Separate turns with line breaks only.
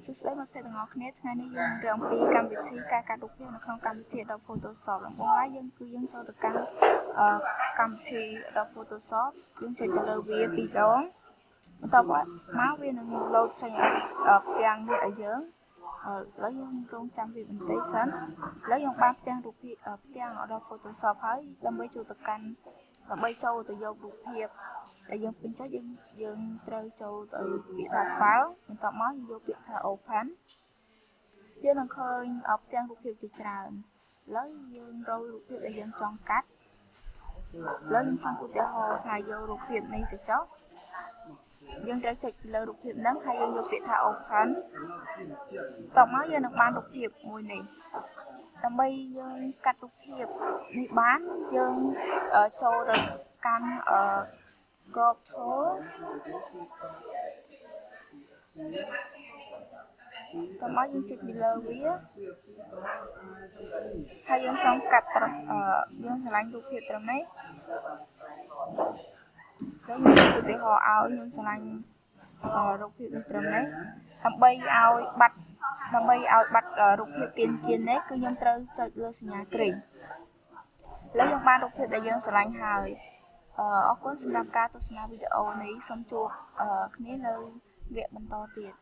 សួស្តីមិត្តភក្តិទាំងអស់គ្នាថ្ងៃនេះយើងរៀនពីកម្មវិធីការកាត់រូបភាពនៅក្នុងកម្មវិធី Adobe Photoshop ដំបូងហើយយើងចូលទៅកាន់កម្មវិធី Adobe Photoshop យើងចុចទៅលើវាពីរដងបន្ទាប់មកវានឹងលោតចេញផ្ទាំងនេះឲ្យយើងឥឡូវយើងរងចាំវាបន្តិចសិនឥឡូវយើងបានផ្ទាំងរូបភាពផ្ទាំង Adobe Photoshop ហើយដើម្បីចូលទៅយករូបភាពដែលយើងពេញចិត្តយើងត្រូវចូលទៅពាក្យថា file បន្ទាប់មកយើងយកពាក្យថា open យើងនឹងឃើញផ្ទាំងរូបភាពជាច្រើនឥឡូវយើងរករូបភាពដែលយើងចង់កាត់ឥឡូវយើងសុំឧទាហរណ៍ថាយករូបភាពនេះទៅចុះយើងត្រូវចុចលើរូបភាពហ្នឹងហើយយើងយកពាក្យថា open បន្ទាប់មកយើងនឹងបានរូបភាពមួយនេះដើម្បីយើងកាត់រូបភាពនេះបានយើងចូលទៅកាន់ crop tool តោះមកយើងចុចពីលើវាហើយយើងចង់កាត់យើងឆ្លាញ់រូបភាពត្រឹមនេះហើយយើងឧទាហរណ៍ឲ្យខ្ញុំឆ្លាញ់រូបភាពនេះត្រឹមនេះដើម្បីឲ្យបាត់រូបភាពគៀននេះគឺខ្ញុំត្រូវចុចលើសញ្ញាគ្រីឥឡូវយើងបានរូបភាពដែលយើងឆ្លាញ់ហើយអរគុណសម្រាប់ការទស្សនាវីដេអូនេះសូមជួបគ្នានៅវគ្គបន្តទៀត